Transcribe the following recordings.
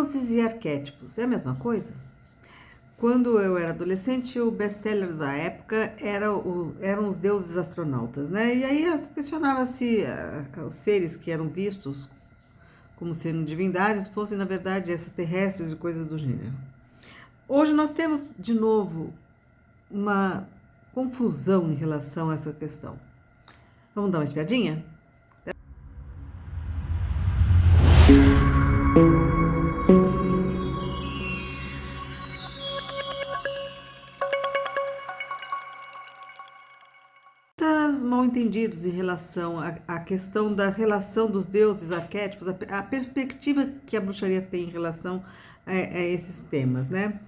Deuses e arquétipos, é a mesma coisa? Quando eu era adolescente, o best-seller da época eram os deuses astronautas, né? E aí eu questionava se os seres que eram vistos como sendo divindades fossem, na verdade, extraterrestres e coisas do gênero. Hoje nós temos, de novo, uma confusão em relação a essa questão. Vamos dar uma espiadinha? Mal entendidos em relação à questão da relação dos deuses arquétipos, a perspectiva que a bruxaria tem em relação a esses temas, né?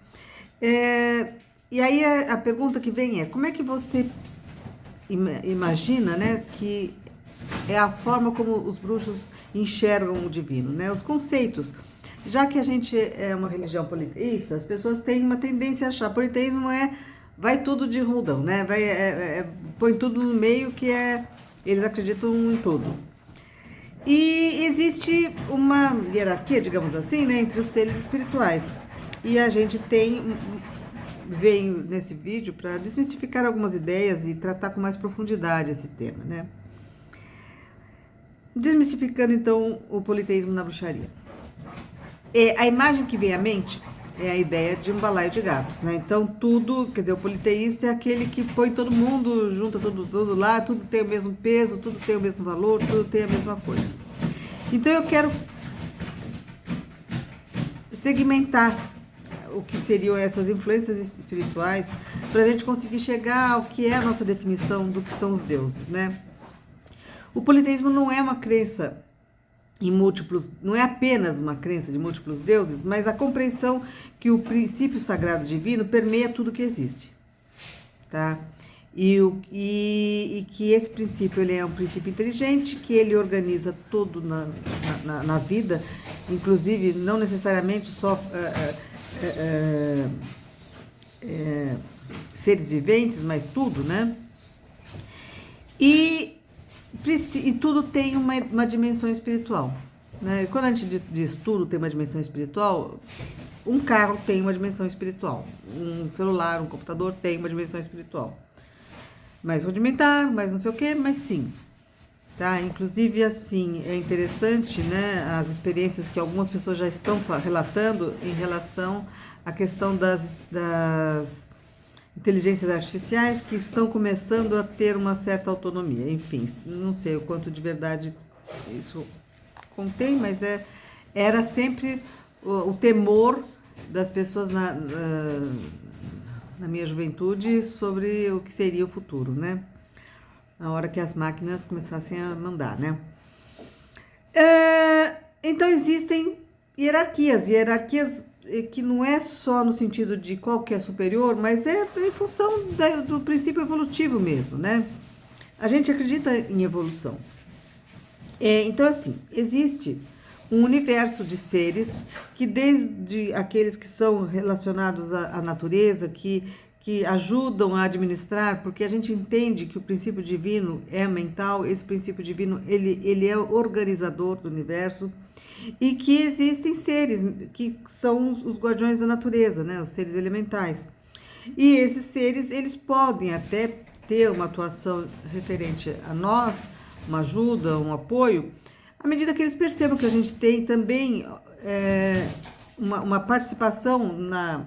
E aí a pergunta que vem é, como é que você imagina, né, que é a forma como os bruxos enxergam o divino, né? Os conceitos. Já que a gente é uma religião politeísta, as pessoas têm uma tendência a achar politeísmo vai tudo de roldão, né? Põe tudo no meio eles acreditam em tudo. E existe uma hierarquia, digamos assim, né, entre os seres espirituais. E a gente veio nesse vídeo para desmistificar algumas ideias e tratar com mais profundidade esse tema, né? Desmistificando então o politeísmo na bruxaria. A imagem que vem à mente é a ideia de um balaio de gatos, né? Então tudo, quer dizer, o politeísta é aquele que põe todo mundo, junta tudo lá, tudo tem o mesmo peso, tudo tem o mesmo valor, tudo tem a mesma coisa. Então eu quero segmentar o que seriam essas influências espirituais para a gente conseguir chegar ao que é a nossa definição do que são os deuses, né? O politeísmo não é uma crença em múltiplos, não é apenas uma crença de múltiplos deuses, mas a compreensão que o princípio sagrado divino permeia tudo que existe, tá? E que esse princípio ele é um princípio inteligente, que ele organiza tudo na vida, inclusive não necessariamente só seres viventes, mas tudo, né? E tudo tem uma dimensão espiritual, né? Quando a gente diz tudo tem uma dimensão espiritual, um carro tem uma dimensão espiritual, um celular, um computador tem uma dimensão espiritual. Mais rudimentar, mais não sei o que, mas sim. Tá? Inclusive, assim, é interessante, né, as experiências que algumas pessoas já estão relatando em relação à questão das inteligências artificiais que estão começando a ter uma certa autonomia. Enfim, não sei o quanto de verdade isso contém, mas era sempre o temor das pessoas na minha juventude sobre o que seria o futuro, né? Na hora que as máquinas começassem a mandar, né? Então existem hierarquias que não é só no sentido de qual que é superior, mas é em função do princípio evolutivo mesmo, né? A gente acredita em evolução. Então, assim, existe um universo de seres que desde aqueles que são relacionados à natureza, que ajudam a administrar, porque a gente entende que o princípio divino é mental, esse princípio divino ele é organizador do universo, e que existem seres que são os guardiões da natureza, né, os seres elementais. E esses seres, eles podem até ter uma atuação referente a nós, uma ajuda, um apoio, à medida que eles percebam que a gente tem também uma participação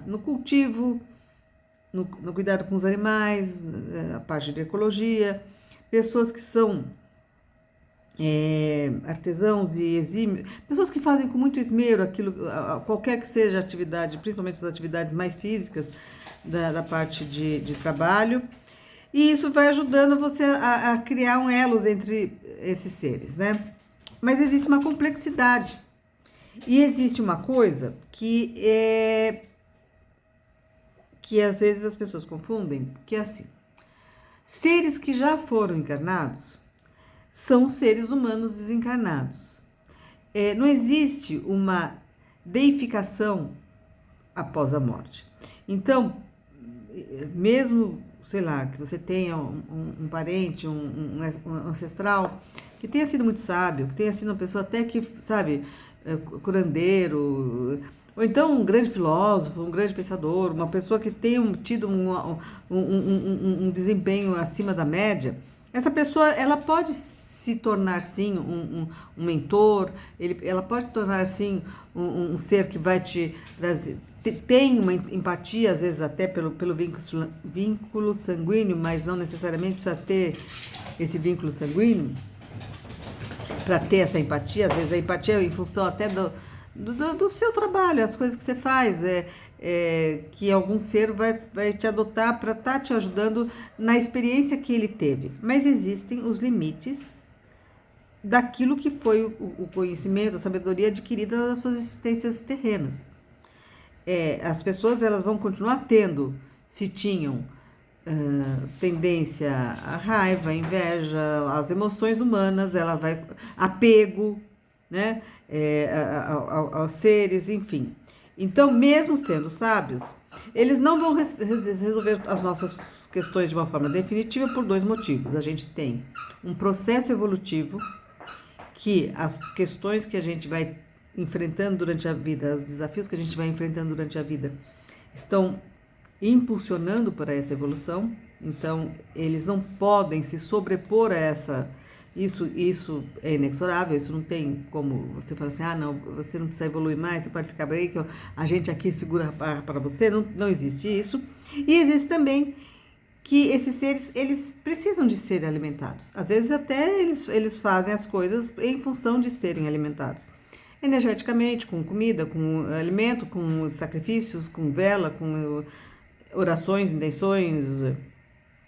no cultivo, no cuidado com os animais, a parte de ecologia, pessoas que são artesãos e exímios, pessoas que fazem com muito esmero aquilo, qualquer que seja a atividade, principalmente as atividades mais físicas da parte de trabalho, e isso vai ajudando você a criar um elos entre esses seres, né? Mas existe uma complexidade, e existe uma coisa que às vezes as pessoas confundem, que é assim, seres que já foram encarnados são seres humanos desencarnados. Não existe uma deificação após a morte. Então, mesmo, sei lá, que você tenha um parente, um ancestral, que tenha sido muito sábio, que tenha sido uma pessoa até que, sabe, curandeiro, Ou então um grande filósofo, um grande pensador, uma pessoa que tenha tido um desempenho acima da média, essa pessoa ela pode se tornar sim um mentor, ela pode se tornar sim um ser que vai te trazer, tem uma empatia, às vezes até pelo vínculo sanguíneo, mas não necessariamente precisa ter esse vínculo sanguíneo para ter essa empatia. Às vezes a empatia é em função até do seu trabalho, as coisas que você faz, que algum ser vai te adotar para estar te ajudando na experiência que ele teve. Mas existem os limites daquilo que foi o conhecimento, a sabedoria adquirida nas suas existências terrenas. As pessoas elas vão continuar tendo, se tinham tendência à raiva, à inveja, às emoções humanas, ela vai apego, né, aos seres, enfim. Então, mesmo sendo sábios, eles não vão resolver as nossas questões de uma forma definitiva por dois motivos. A gente tem um processo evolutivo que as questões que a gente vai enfrentando durante a vida, os desafios que a gente vai enfrentando durante a vida, estão impulsionando para essa evolução. Então, eles não podem se sobrepor a essa. Isso é inexorável, isso não tem como você falar assim, não, você não precisa evoluir mais, você pode ficar bem, que a gente aqui segura para você, não existe isso. E existe também que esses seres, eles precisam de serem alimentados. Às vezes até eles fazem as coisas em função de serem alimentados. Energeticamente, com comida, com alimento, com sacrifícios, com vela, com orações, intenções,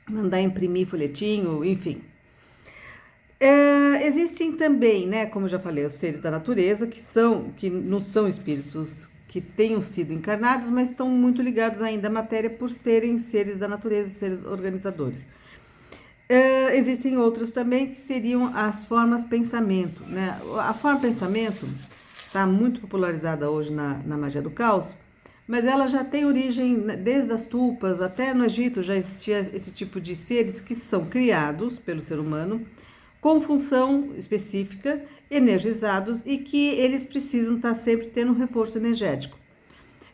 mandar imprimir folhetinho, enfim. Existem também, né, como eu já falei, os seres da natureza, que não são espíritos que tenham sido encarnados, mas estão muito ligados ainda à matéria por serem seres da natureza, seres organizadores. Existem outros também que seriam as formas pensamento, né? A forma pensamento está muito popularizada hoje na magia do caos, mas ela já tem origem desde as tulpas, até no Egito já existia esse tipo de seres que são criados pelo ser humano com função específica, energizados, e que eles precisam estar sempre tendo um reforço energético.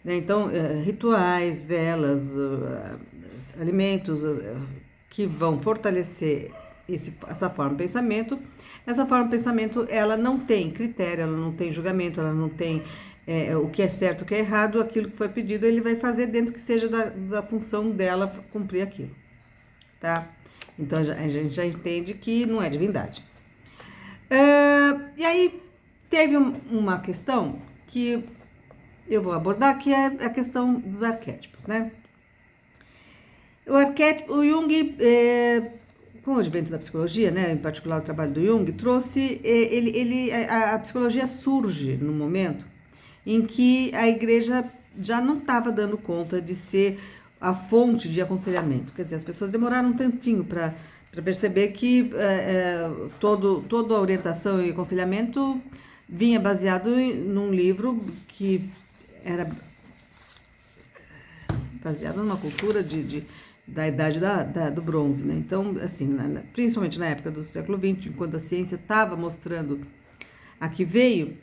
Então, rituais, velas, alimentos que vão fortalecer essa forma de pensamento. Essa forma de pensamento, ela não tem critério, ela não tem julgamento, ela não tem o que é certo, o que é errado, aquilo que foi pedido, ele vai fazer dentro que seja da função dela cumprir aquilo, tá? Então, a gente já entende que não é divindade. E aí, teve uma questão que eu vou abordar, que é a questão dos arquétipos, né? O Jung, com o advento da psicologia, né, em particular o trabalho do Jung, trouxe, a psicologia surge no momento em que a igreja já não estava dando conta de ser a fonte de aconselhamento. Quer dizer, as pessoas demoraram um tantinho para perceber que toda a orientação e aconselhamento vinha baseado num livro que era baseado numa cultura da idade do bronze, né? Então, assim, principalmente na época do século XX, enquanto a ciência estava mostrando a que veio,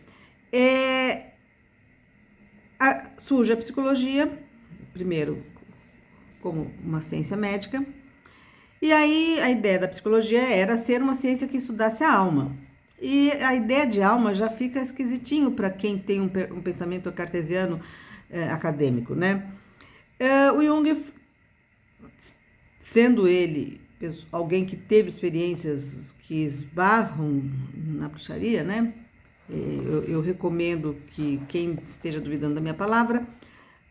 surge a psicologia, primeiro como uma ciência médica, e aí a ideia da psicologia era ser uma ciência que estudasse a alma. E a ideia de alma já fica esquisitinho para quem tem um pensamento cartesiano acadêmico, né? O Jung, sendo ele alguém que teve experiências que esbarram na bruxaria, né? Eu recomendo que quem esteja duvidando da minha palavra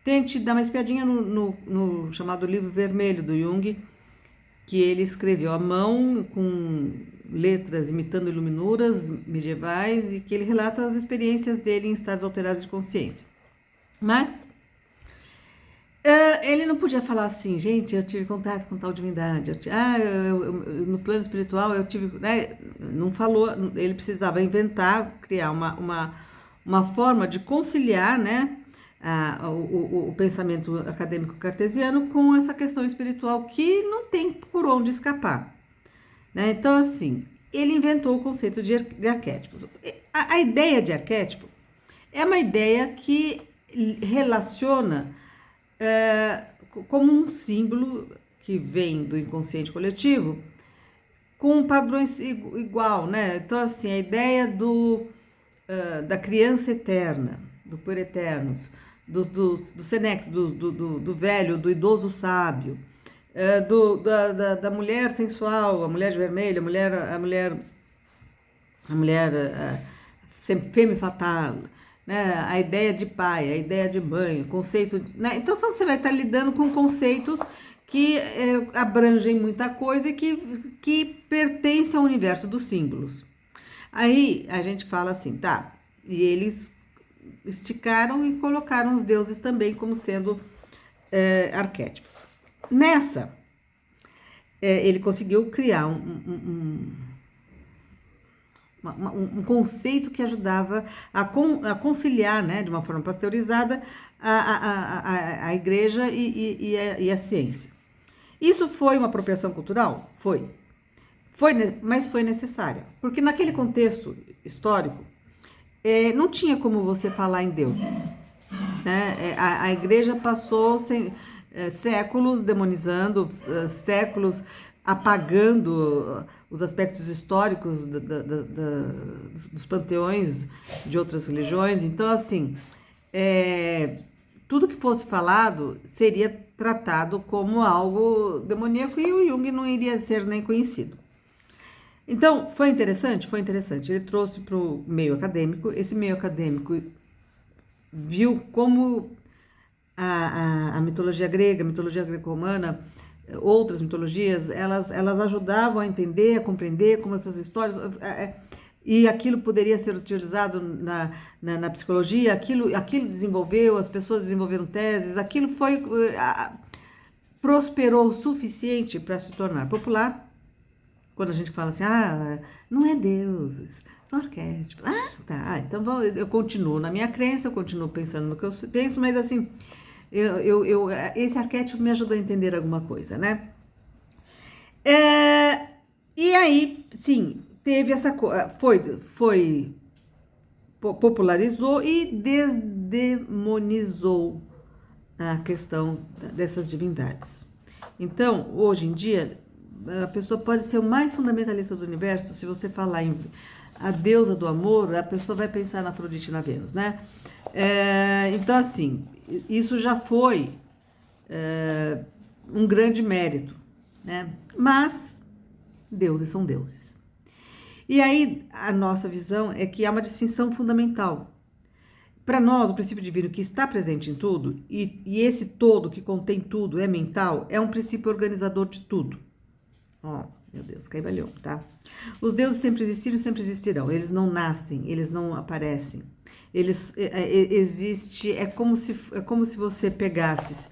tente dar uma espiadinha no chamado livro vermelho do Jung, que ele escreveu à mão com letras imitando iluminuras medievais e que ele relata as experiências dele em estados alterados de consciência. Mas ele não podia falar assim, gente, eu tive contato com tal divindade, no plano espiritual eu tive, né? Não falou, ele precisava inventar, criar uma forma de conciliar, né, o pensamento acadêmico cartesiano com essa questão espiritual que não tem por onde escapar, né? Então, assim, ele inventou o conceito de arquétipos. A ideia de arquétipo é uma ideia que relaciona como um símbolo que vem do inconsciente coletivo com padrões igual, né? Então, assim, a ideia da criança eterna, do por eternos, do senex, do velho, do idoso sábio, da mulher sensual, a mulher de vermelho, a mulher femme fatale, né? A ideia de pai, a ideia de mãe, o conceito, né? Então você vai estar lidando com conceitos que abrangem muita coisa e que pertencem ao universo dos símbolos. Aí a gente fala assim, tá? E eles esticaram e colocaram os deuses também como sendo arquétipos. Nessa, ele conseguiu criar um conceito que ajudava a conciliar, né, de uma forma pasteurizada, a igreja e a ciência. Isso foi uma apropriação cultural? Foi. Mas foi necessária. Porque naquele contexto histórico, não tinha como você falar em deuses. Né? A igreja passou séculos demonizando, séculos apagando os aspectos históricos dos panteões de outras religiões. Então, assim, tudo que fosse falado seria tratado como algo demoníaco e o Jung não iria ser nem conhecido. Então, foi interessante? Foi interessante. Ele trouxe para o meio acadêmico. Esse meio acadêmico viu como a mitologia grega, a mitologia greco-romana, outras mitologias, elas ajudavam a entender, a compreender como essas histórias... E aquilo poderia ser utilizado na psicologia, aquilo desenvolveu, as pessoas desenvolveram teses, aquilo prosperou o suficiente para se tornar popular. Quando a gente fala assim, não é deuses, são arquétipos. Tá, então eu continuo na minha crença, eu continuo pensando no que eu penso, mas assim, esse arquétipo me ajudou a entender alguma coisa, né? E aí, sim, teve essa coisa, popularizou e desdemonizou a questão dessas divindades. Então, hoje em dia, a pessoa pode ser o mais fundamentalista do universo. Se você falar em a deusa do amor, a pessoa vai pensar na Afrodite e na Vênus, né? Então, assim, isso já foi um grande mérito, né? Mas deuses são deuses. E aí, a nossa visão é que há uma distinção fundamental. Para nós, o princípio divino que está presente em tudo, e esse todo que contém tudo é mental, é um princípio organizador de tudo. Meu Deus, caibalhão, tá? Os deuses sempre existiram e sempre existirão. Eles não nascem, eles não aparecem. Eles existe, é como se você pegasse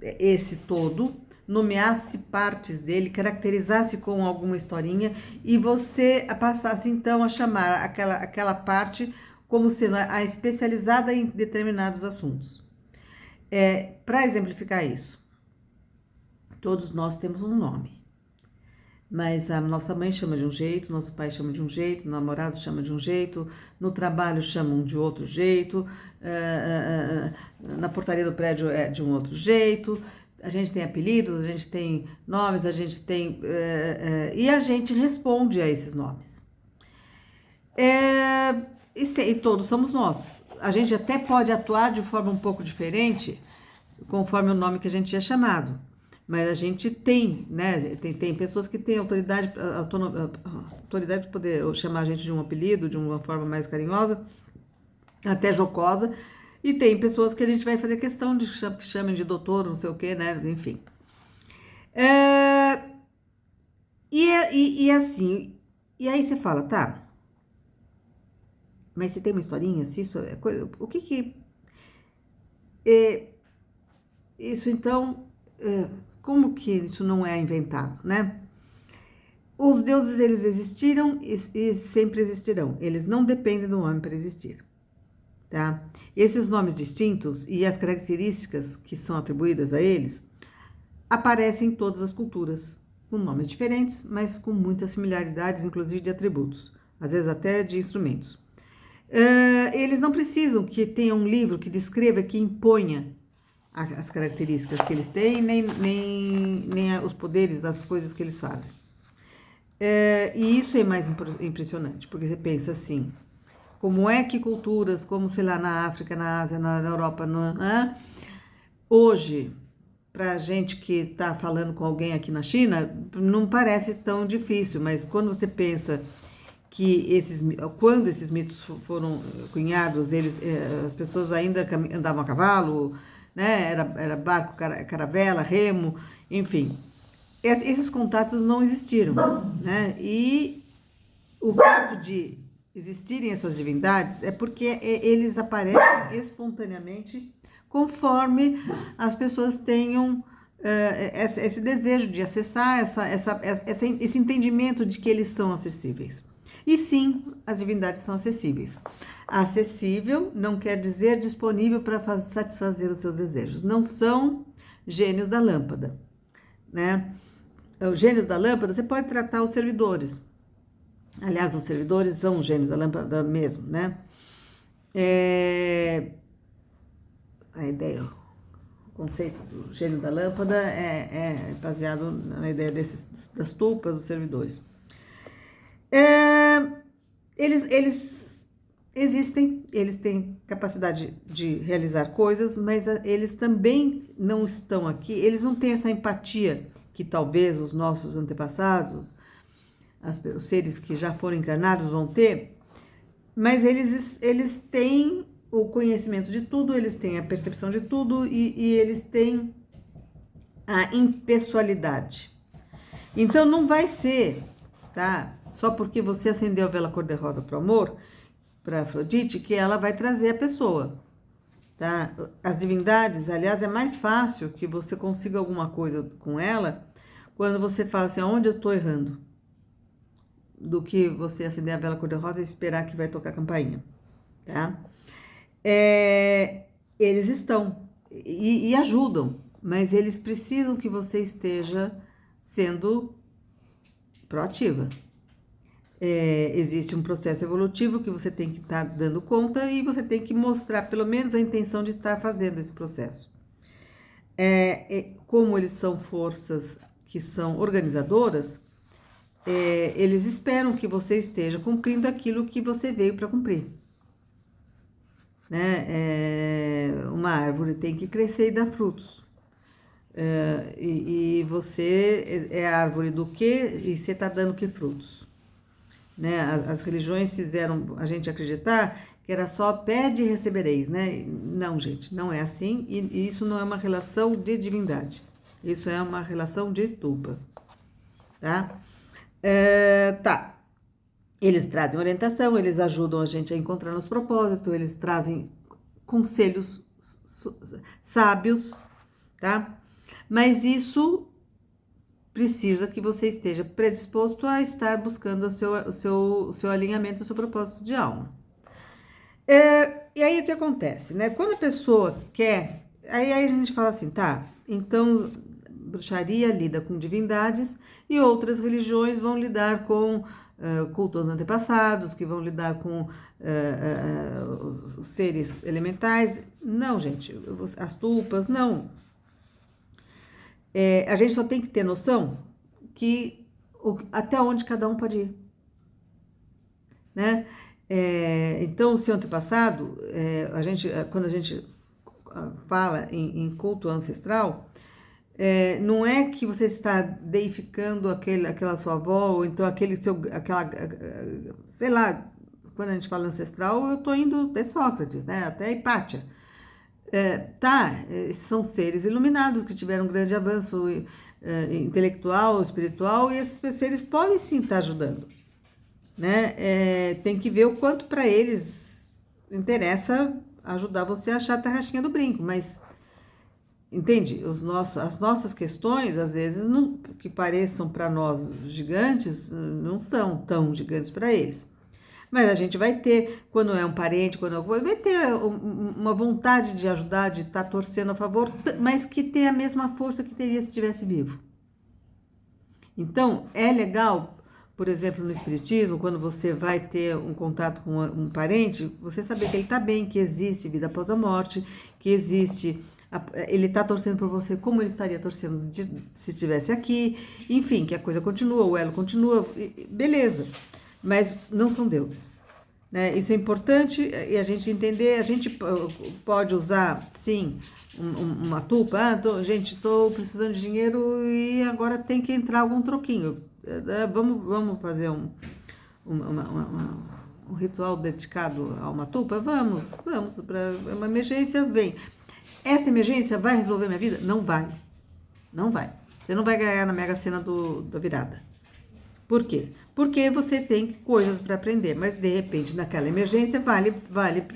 esse todo, nomeasse partes dele, caracterizasse com alguma historinha e você passasse então a chamar aquela parte como sendo a especializada em determinados assuntos. Para exemplificar isso, todos nós temos um nome. Mas a nossa mãe chama de um jeito, nosso pai chama de um jeito, o namorado chama de um jeito, no trabalho chamam de outro jeito, na portaria do prédio é de um outro jeito. A gente tem apelidos, a gente tem nomes, a gente tem... e a gente responde a esses nomes. E todos somos nós. A gente até pode atuar de forma um pouco diferente, conforme o nome que a gente é chamado. Mas a gente tem, né? Tem pessoas que têm autoridade para poder chamar a gente de um apelido, de uma forma mais carinhosa, até jocosa. E tem pessoas que a gente vai fazer questão de que chamem de doutor, não sei o quê, né? Enfim. E assim, e aí você fala, tá, mas se tem uma historinha, se isso é coisa, o que isso então, como que isso não é inventado, né? Os deuses, eles existiram e sempre existirão. Eles não dependem do homem para existir, tá? Esses nomes distintos e as características que são atribuídas a eles aparecem em todas as culturas, com nomes diferentes, mas com muitas similaridades, inclusive de atributos, às vezes até de instrumentos. Eles não precisam que tenha um livro que descreva, que imponha as características que eles têm, nem os poderes, as coisas que eles fazem. E isso é mais impressionante, porque você pensa assim, como é que culturas, como sei lá, na África, na Ásia, na Europa, hoje, para a gente que está falando com alguém aqui na China, não parece tão difícil, mas quando você pensa que quando esses mitos foram cunhados, as pessoas ainda andavam a cavalo, né? Era barco, caravela, remo, enfim. Esses contatos não existiram, né? E o fato de existirem essas divindades é porque eles aparecem espontaneamente conforme as pessoas tenham esse desejo de acessar, esse entendimento de que eles são acessíveis. E sim, as divindades são acessíveis. Acessível não quer dizer disponível para satisfazer os seus desejos. Não são gênios da lâmpada, né? Os gênios da lâmpada, você pode tratar os servidores. Aliás, os servidores são os gênios da lâmpada mesmo, né? A ideia, o conceito do gênio da lâmpada é baseado na ideia das tulpas, dos servidores. Eles existem, eles têm capacidade de realizar coisas, mas eles também não estão aqui, eles não têm essa empatia que talvez os nossos antepassados, os seres que já foram encarnados vão ter, mas eles têm o conhecimento de tudo, eles têm a percepção de tudo e eles têm a impessoalidade. Então não vai ser, tá? Só porque você acendeu a vela cor-de-rosa para o amor, para Afrodite, que ela vai trazer a pessoa, tá? As divindades, aliás, é mais fácil que você consiga alguma coisa com ela quando você fala assim, aonde eu estou errando, do que você acender a vela cor-de-rosa e esperar que vai tocar a campainha, tá? Eles estão e ajudam, mas eles precisam que você esteja sendo proativa. Existe um processo evolutivo que você tem que estar dando conta e você tem que mostrar pelo menos a intenção de estar fazendo esse processo. Como eles são forças que são organizadoras, eles esperam que você esteja cumprindo aquilo que você veio para cumprir. Né? Uma árvore tem que crescer e dar frutos. E você é a árvore do quê? E você está dando que frutos? Né? As religiões fizeram a gente acreditar que era só pede e recebereis, né? Não, gente, não é assim. E isso não é uma relação de divindade. Isso é uma relação de tulpa. Tá? Tá. Eles trazem orientação, eles ajudam a gente a encontrar nos propósitos, eles trazem conselhos sábios, tá? Mas isso precisa que você esteja predisposto a estar buscando o seu alinhamento, o seu propósito de alma. E aí o que acontece, né? Quando a pessoa quer, aí a gente fala assim, tá, então bruxaria lida com divindades e outras religiões vão lidar com cultos antepassados, que vão lidar com os seres elementais. Não, gente, as tulpas, não. A gente só tem que ter noção que até onde cada um pode ir, né? Então, o seu antepassado, quando a gente fala em culto ancestral, não é que você está deificando aquela sua avó, ou então sei lá, quando a gente fala ancestral, eu estou indo até Sócrates, né? Até Hipátia. São seres iluminados que tiveram um grande avanço intelectual, espiritual, e esses seres podem sim estar ajudando, né? Tem que ver o quanto para eles interessa ajudar você a achar a tarraxinha do brinco, mas entende? As nossas questões, às vezes, que pareçam para nós gigantes, não são tão gigantes para eles. Mas a gente vai ter, quando é um parente, vai ter uma vontade de ajudar, de estar torcendo a favor, mas que tem a mesma força que teria se estivesse vivo. Então, é legal por exemplo, no espiritismo, quando você vai ter um contato com um parente, você saber que ele está bem, que existe vida após a morte, que existe, ele está torcendo por você como ele estaria torcendo se estivesse aqui, enfim, que a coisa continua, o elo continua, beleza, mas não são deuses. Né? Isso é importante e a gente entender, a gente pode usar, sim, uma tupa, gente, estou precisando de dinheiro e agora tem que entrar algum troquinho. Vamos fazer um ritual dedicado a uma tupa? Vamos, para uma emergência, vem. Essa emergência vai resolver minha vida? Não vai. Não vai. Você não vai ganhar na Mega Sena da virada. Por quê? Porque você tem coisas para aprender, mas de repente naquela emergência vale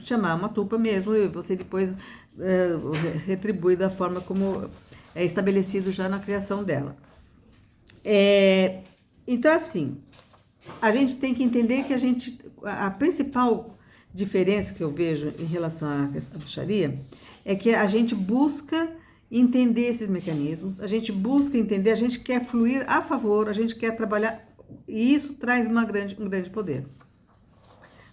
chamar uma tupa mesmo e você depois retribui da forma como é estabelecido já na criação dela. Então, assim, a gente tem que entender que a principal diferença que eu vejo em relação à bruxaria é que a gente busca entender esses mecanismos, a gente busca entender, a gente quer fluir a favor, a gente quer trabalhar, e isso traz um grande poder.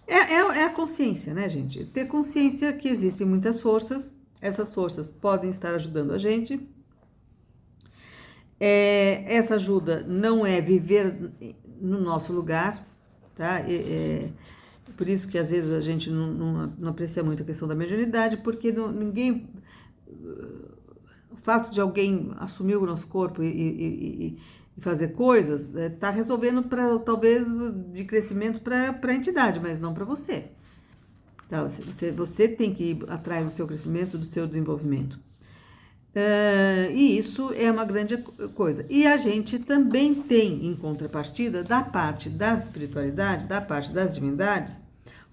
É a consciência, né, gente? Ter consciência que existem muitas forças, essas forças podem estar ajudando a gente. Essa ajuda não é viver no nosso lugar, tá? Por isso que às vezes a gente não aprecia muito a questão da mediunidade, porque ninguém... O fato de alguém assumir o nosso corpo e fazer coisas, está resolvendo talvez de crescimento para a entidade, mas não para você. Então, você tem que ir atrás do seu crescimento, do seu desenvolvimento. E isso é uma grande coisa. E a gente também tem, em contrapartida, da parte das espiritualidades, da parte das divindades,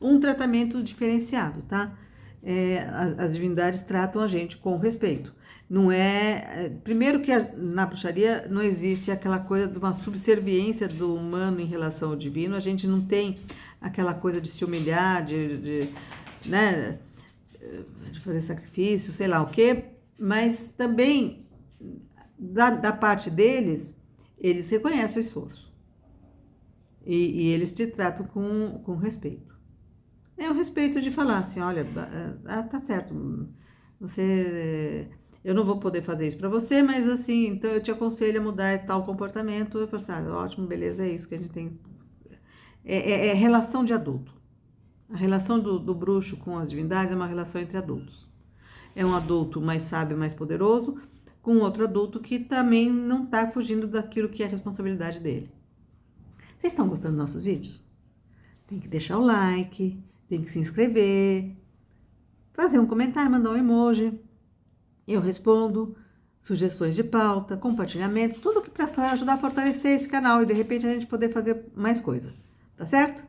um tratamento diferenciado, tá? As divindades tratam a gente com respeito. Não primeiro que na bruxaria não existe aquela coisa de uma subserviência do humano em relação ao divino, a gente não tem aquela coisa de se humilhar, né, de fazer sacrifício, sei lá o quê, mas também da parte deles, eles reconhecem o esforço e eles te tratam com respeito. É o respeito de falar assim, olha, tá certo, eu não vou poder fazer isso para você, mas assim, então eu te aconselho a mudar tal comportamento. Eu falo assim, ótimo, beleza, é isso que a gente tem. É relação de adulto. A relação do bruxo com as divindades é uma relação entre adultos. É um adulto mais sábio, mais poderoso, com outro adulto que também não está fugindo daquilo que é a responsabilidade dele. Vocês estão gostando dos nossos vídeos? Tem que deixar o like, tem que se inscrever, fazer um comentário, mandar um emoji. Eu respondo, sugestões de pauta, compartilhamento, tudo que para ajudar a fortalecer esse canal e de repente a gente poder fazer mais coisa, tá certo?